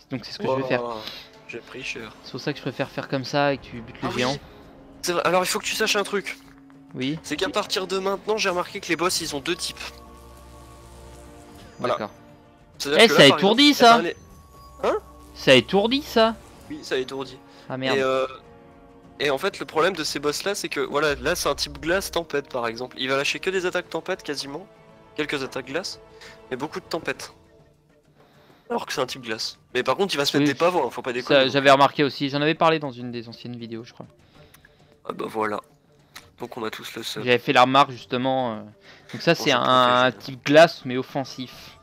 Donc c'est ce que je vais faire. Ouah, j'ai pris cher. C'est pour ça que je préfère faire comme ça et que tu butes le Ah oui. géant. C'est vrai. Alors il faut que tu saches un truc. Oui, C'est qu'à partir de maintenant, j'ai remarqué que les boss ils ont deux types. Voilà. d'accord. C'est-à-dire Eh, que ça là, par étourdit, exemple, ça. eh ben, Ça étourdit ça. Oui, ça étourdit. Ah merde. Et en fait, le problème de ces boss là, c'est que voilà, là c'est un type glace tempête par exemple. Il va lâcher que des attaques tempête quasiment. Quelques attaques glace, mais beaucoup de tempête. Alors que c'est un type glace. Mais par contre, il va se mettre Oui, des pavois, hein, faut pas Ça, déconner. j'avais remarqué aussi, j'en avais parlé dans une des anciennes vidéos, je crois. Ah bah voilà. Donc on a tous le seul. J'avais fait la remarque justement. Donc ça, c'est se un protéger. type glace mais offensif.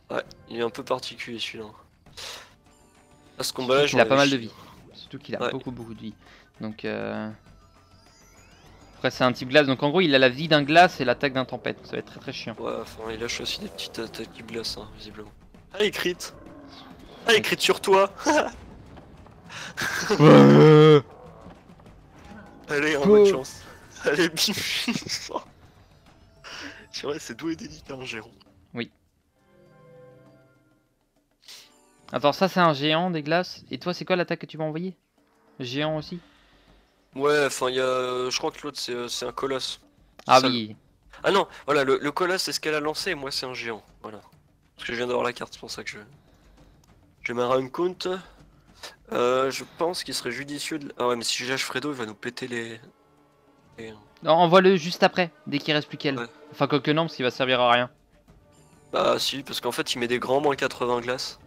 Ouais, il est un peu particulier celui-là. À ce combat là, Il a pas mal de vie. Surtout qu'il a Ouais. beaucoup de vie. Donc après c'est un type glace. Donc en gros il a la vie d'un glace et l'attaque d'un tempête. Ça va être très chiant. Ouais, enfin, il lâche aussi des petites attaques qui glacent, hein, visiblement. Ah, il crit. Ah, il crit sur toi. Allez, en bonne chance. Allez, bim. C'est vrai, c'est doux et délicat, un géant. Attends, ça c'est un géant des glaces. Et toi c'est quoi l'attaque que tu m'as envoyé? Géant aussi? Ouais, enfin, il y a. Je crois que l'autre, c'est un colosse. Ah Ça, oui. Ah non, voilà, le colosse, c'est ce qu'elle a lancé, et moi, c'est un géant. Voilà. Parce que je viens d'avoir la carte, c'est pour ça que je. J'ai ma run count. Je pense qu'il serait judicieux de. Ah ouais, mais si je lâche Fredo, il va nous péter les- Non, envoie-le juste après, dès qu'il reste plus qu'elle. Ouais. Enfin quoique non, parce qu'il va servir à rien. Bah si, parce qu'en fait il met des grands moins 80 glaces.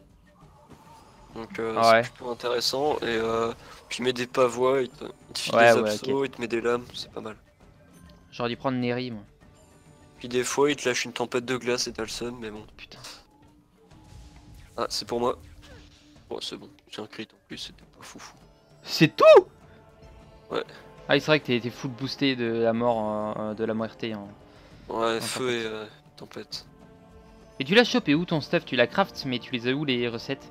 Donc Ah ouais. c'est plutôt intéressant. Et puis il met des pavois, il te file Ouais, des ouais, absos, il te met des lames, c'est pas mal. J'aurais dû prendre Neri moi. Puis des fois il te lâche une tempête de glace et t'as le seum, mais bon. Putain. Ah c'est pour moi. Bon c'est bon, c'est un crit en plus, c'était pas foufou. C'est tout? Ouais. Ah c'est vrai que t'es full boosté de la mort, de la muerte. Hein. Ouais, En feu et tempête. Et tu l'as chopé où ton stuff? Tu l'as craft, mais tu les as où les recettes?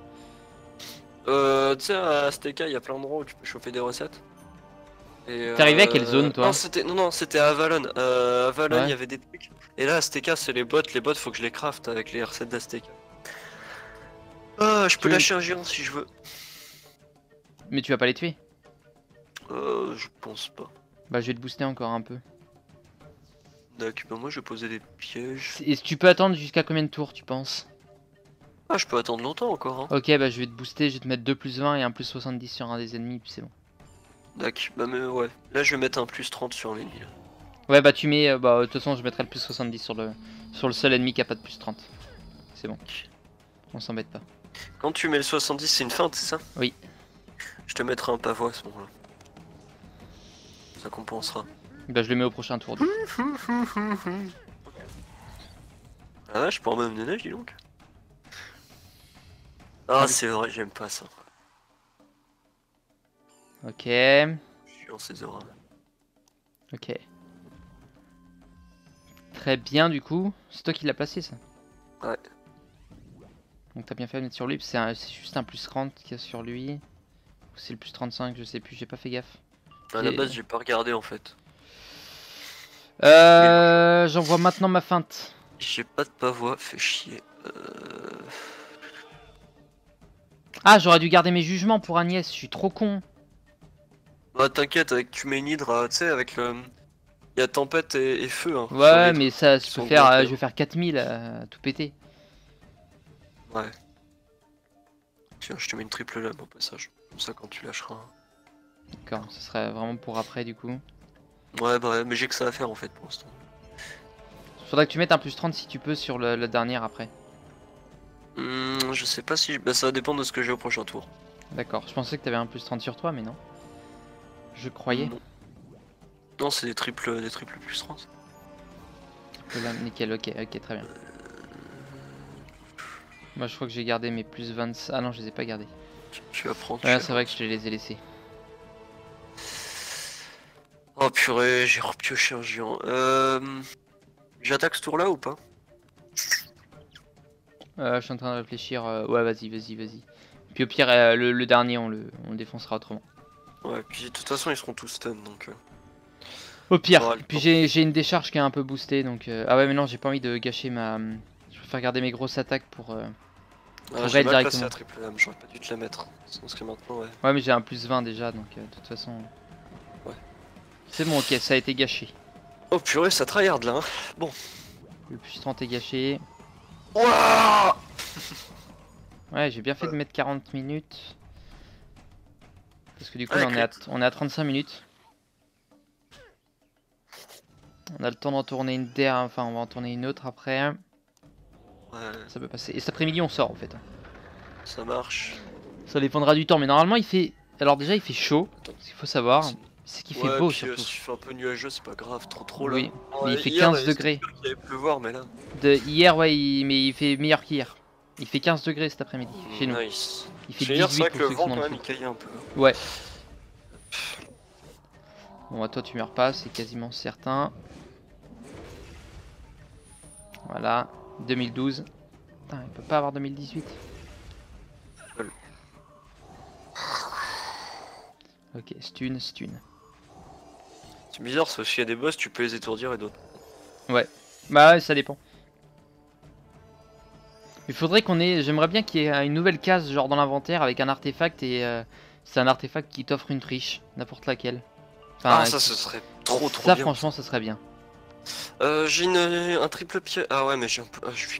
Tu sais à Azteca il y a plein d'endroits où tu peux chauffer des recettes. Et, T'es arrivé à quelle zone, toi? Non, c'était à Avalon. Avalon, il Ouais. y avait des trucs. Et là, Azteca, c'est les bots. Les bots, faut que je les craft avec les recettes d'Azteca. Ah, je peux Tu- lâcher un géant si je veux. Mais tu vas pas les tuer? Je pense pas. Bah je vais te booster encore un peu. D'accord, bah moi je vais poser des pièges. Et tu peux attendre jusqu'à combien de tours tu penses? Ah, je peux attendre longtemps encore. Hein. Ok, bah je vais te booster, je vais te mettre 2 plus 20 et un plus 70 sur un des ennemis, puis c'est bon. D'accord, bah mais ouais. Là, je vais mettre un plus 30 sur l'ennemi. là. Ouais, bah tu mets, bah de toute façon je mettrai le plus 70 sur le seul ennemi qui a pas de plus 30. C'est bon. On s'embête pas. Quand tu mets le 70, c'est une feinte, c'est ça? Oui. Je te mettrai un pavois à ce moment-là. Ça compensera. Bah je le mets au prochain tour. du coup. Ah ouais, je peux en même de neige, dis donc. Ah, c'est vrai, j'aime pas ça. Ok. Je suis dans ces auras. Ok. Très bien du coup. C'est toi qui l'as placé ça? Ouais. Donc t'as bien fait de mettre sur lui, c'est juste un plus 30 qu'il y a sur lui. Ou c'est le plus 35, je sais plus, j'ai pas fait gaffe. À la Et- base, j'ai pas regardé en fait. J'envoie maintenant ma feinte. J'ai pas de pavois, fait chier. Ah, j'aurais dû garder mes jugements pour Agnès, je suis trop con. Bah t'inquiète, avec tu mets une hydre, tu sais, avec le... Il y a tempête et feu, hein. sur Ouais, l'hydre. mais ça, Ils je sont peux faire, bloqués, je vais faire 4000 tout péter. Ouais. Tiens, je te mets une triple lame au passage. Comme ça, quand tu lâcheras. D'accord, ce serait vraiment pour après du coup. Ouais, bah ouais, mais j'ai que ça à faire en fait pour l'instant. Faudrait que tu mettes un plus 30 si tu peux sur le dernier après. Je sais pas si... Bah ça va dépendre de ce que j'ai au prochain tour. D'accord, je pensais que t'avais un plus 30 sur toi, mais non. Je croyais. Non, non c'est des triples plus 30. Là, nickel, ok, ok, très bien. Moi je crois que j'ai gardé mes plus 20. Ah non, je les ai pas gardés. Tu vas prendre. Ouais, c'est vrai que je les ai laissés. Oh purée, j'ai repioché un géant. J'attaque ce tour là ou pas? Je suis en train de réfléchir. Ouais, vas-y, vas-y, vas-y. Puis au pire, le dernier, on le défoncera autrement. Ouais, puis de toute façon ils seront tous stun donc... Au pire, aura le puis temps. j'ai une décharge qui est un peu boostée, donc... Ah ouais, mais non, j'ai pas envie de gâcher ma... Je préfère garder mes grosses attaques pour... Ah, raid j'ai mal placé directement. la triple lame, j'aurais pas dû te la mettre. Parce que maintenant, ouais. Ouais, mais j'ai un plus 20 déjà, donc de toute façon... Ouais. C'est bon, ok, ça a été gâché. Oh purée, ça tryhard là, hein. Le plus 30 est gâché. Ouah Ouais, j'ai bien fait de mettre 40 minutes. Parce que du coup, Ouais, là, on est à 35 minutes. On a le temps d'en tourner une dernière, enfin on va en tourner une autre après. Ouais, Ça peut passer. Et cet après-midi on sort en fait. ça marche. Ça dépendra du temps, mais normalement il fait... Alors déjà il fait chaud, ce qu'il faut savoir, c'est qu'il fait Ouais, beau puis, surtout. s'il fait un peu nuageux, c'est pas grave, trop Oui, là. mais il fait Hier, 15 degrés. c'était sûr qu'il allait pleuvoir, mais là... Hier ouais, mais il fait meilleur qu'hier. Il fait 15 degrés cet après-midi chez nous. Nice. Il fait Chez hier, c'est 18 vrai pour que le ceux qui vent sont dans quand le même il sud. caillait un peu. Ouais. Bon bah toi tu meurs pas, c'est quasiment certain. Voilà, 2012. Putain, il peut pas avoir 2018. Ok, stun. C'est bizarre, parce qu'il y a des boss, tu peux les étourdir et d'autres. Bah ouais, ça dépend. Il faudrait qu'on ait... J'aimerais bien qu'il y ait une nouvelle case genre dans l'inventaire avec un artefact et c'est un artefact qui t'offre une triche, n'importe laquelle. Enfin, Ah, ça, ce serait trop ça bien. franchement ça serait bien. J'ai un triple pied. Ah ouais, mais j'ai un peu... Ah, je vais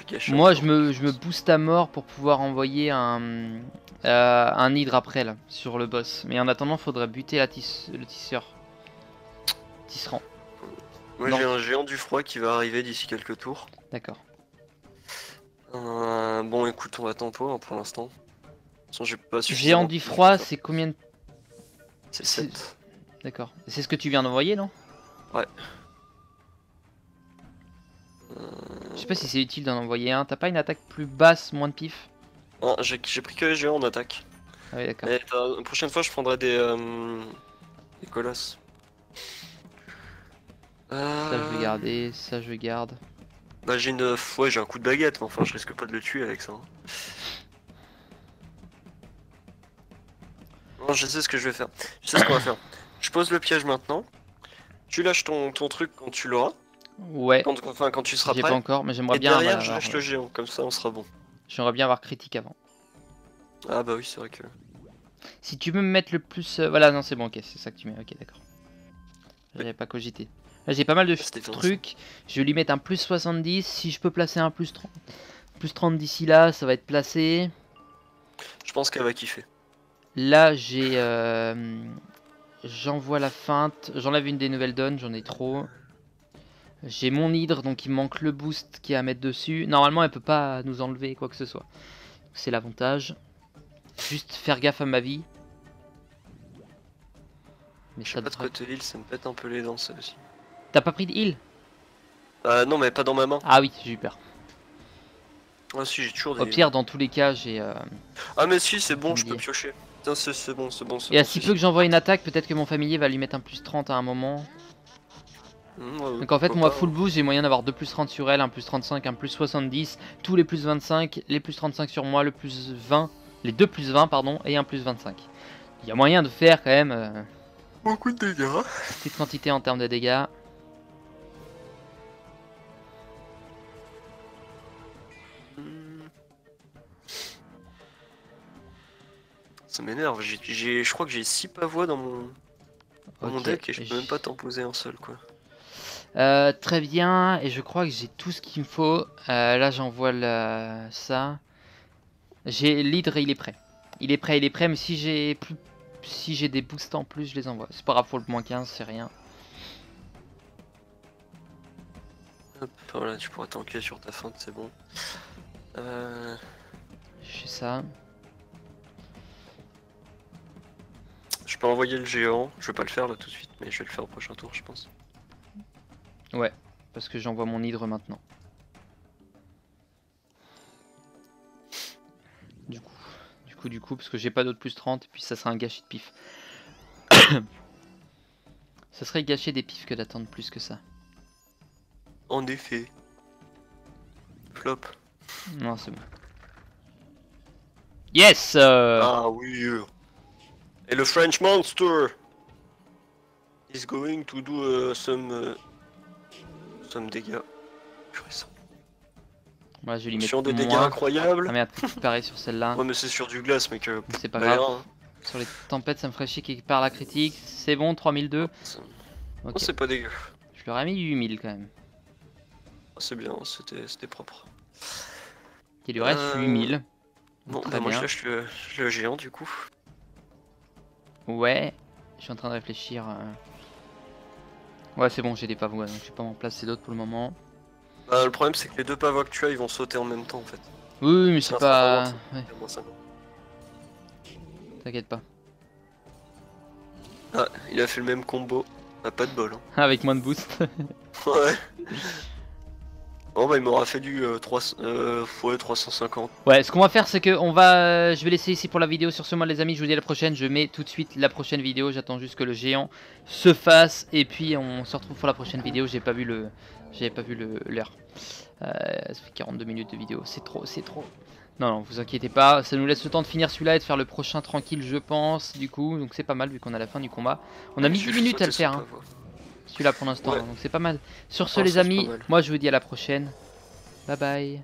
gâcher. Moi encore. je me booste à mort pour pouvoir envoyer un hydre après là, sur le boss. Mais en attendant faudrait buter le tisseur. Tisserand. Moi Non. j'ai un géant du froid qui va arriver d'ici quelques tours. D'accord. Bon écoute, on va tempo hein, pour l'instant. De toute façon, j'ai pas Géant suffisamment du de- froid c'est combien de... C'est 7. D'accord. C'est ce que tu viens d'envoyer non? Ouais. Je sais pas si c'est utile d'en envoyer un. T'as pas une attaque plus basse, moins de pif? Ah, j'ai pris que les géants en attaque. Ah oui d'accord. Mais la prochaine fois, je prendrai des colosses. Ça je vais garder, ça je garde. Bah j'ai une... Ouais, j'ai un coup de baguette, mais enfin je risque pas de le tuer avec ça. Non, je sais ce que je vais faire. Je sais ce qu'on va faire. Je pose le piège maintenant. Tu lâches ton truc quand tu l'auras. Ouais, Quand tu seras j'ai prêt. pas encore, mais j'aimerais Et bien derrière, je avoir, lâche le géant. Comme ça, on sera bon. j'aimerais bien avoir critique avant. Ah bah oui, c'est vrai que... Si tu veux me mettre le plus... voilà, non c'est bon, ok, c'est ça que tu mets, ok d'accord. J'avais pas cogité. Là j'ai pas mal de C'était fait trucs, je vais lui mettre un plus 70, si je peux placer un plus 30. Plus 30 d'ici là, ça va être placé. Je pense qu'elle va kiffer. Là j'ai... j'envoie la feinte, j'enlève une des nouvelles donnes, j'en ai trop. J'ai mon hydre, donc il me manque le boost qui est à mettre dessus. Normalement elle peut pas nous enlever quoi que ce soit. C'est l'avantage. Juste faire gaffe à ma vie. Mais Je ça sais pas de devrait... quoi te heal, ça me pète un peu les dents ça aussi. T'as pas pris de heal? Non mais pas dans ma main. Ah oui, j'ai eu peur. Ah si, j'ai toujours des Au heals. pire, dans tous les cas, j'ai... Ah mais si, c'est bon, Comme je peux dit. piocher. Putain, c'est bon, c'est bon. Et à si peu que j'envoie une attaque, peut-être que mon familier va lui mettre un plus 30 à un moment. Donc en fait, moi full boost, j'ai moyen d'avoir 2 plus 30 sur elle, un plus 35, un plus 70, tous les plus 25, les plus 35 sur moi, le plus 20, les 2 plus 20, pardon, et un plus 25. Il y a moyen de faire quand même beaucoup de dégâts. petite quantité en termes de dégâts. Ça m'énerve, je crois que j'ai 6 pavois dans mon Ok, deck et je peux même pas t'en poser un seul quoi. Très bien, et je crois que j'ai tout ce qu'il me faut. Là j'envoie ça. J'ai l'hydre, il est prêt. Il est prêt, mais si j'ai des boosts en plus, je les envoie. C'est pas grave pour le moins 15, c'est rien. Hop, voilà, tu pourras tanker sur ta feinte, c'est bon. Je fais ça. Je peux envoyer le géant, je vais pas le faire là tout de suite, mais je vais le faire au prochain tour je pense. Ouais, parce que j'envoie mon hydre maintenant. Du coup, parce que j'ai pas d'autres plus 30, et puis ça sera un gâchis de pif. Ça serait gâcher des pifs que d'attendre plus que ça. En effet. Flop. Non, c'est bon. Yes Ah oui. Et le French Monster is going to do some dégâts. Purée, ça. Voilà, je vais lui mettre Sur des dégâts moins. incroyables. Ah merde, pareil sur celle-là. Ouais mais c'est sur du glace mec. C'est pas rien, grave. hein. Sur les tempêtes, ça me ferait chier qu'il perd la critique. C'est bon, 3002. Non, Ok. c'est pas dégueu. Je leur ai mis 8000 quand même. C'est bien, c'était propre. Il lui reste 8000. Bon, Très bah moi je bien. lâche le géant du coup. Ouais, je suis en train de réfléchir. Ouais, c'est bon, j'ai des pavois, donc je vais pas m'en placer d'autres pour le moment. Bah, le problème c'est que les 2 pavois que tu as ils vont sauter en même temps en fait. Oui, mais Ça c'est sera pas. vraiment, Ouais, Moins 50. t'inquiète pas. Ah, il a fait le même combo. Ah, pas de bol. Hein. Avec moins de boost. Ouais. Bon bah il m'aura fait du 350. Ouais, ce qu'on va faire, c'est que je vais laisser ici pour la vidéo. Sur ce, moi, les amis, je vous dis à la prochaine. Je mets tout de suite la prochaine vidéo. J'attends juste que le géant se fasse, et puis on se retrouve pour la prochaine vidéo. J'avais pas vu l'heure. Ça fait 42 minutes de vidéo. C'est trop, c'est trop. Non, non, vous inquiétez pas. Ça nous laisse le temps de finir celui-là et de faire le prochain tranquille, je pense. Du coup, donc c'est pas mal vu qu'on a la fin du combat. On a mis 10 minutes à le faire. Hein. Celui-là pour l'instant, Ouais. donc c'est pas mal. Sur ce, Oh, les ça, c'est amis, pas mal. moi je vous dis à la prochaine. Bye bye.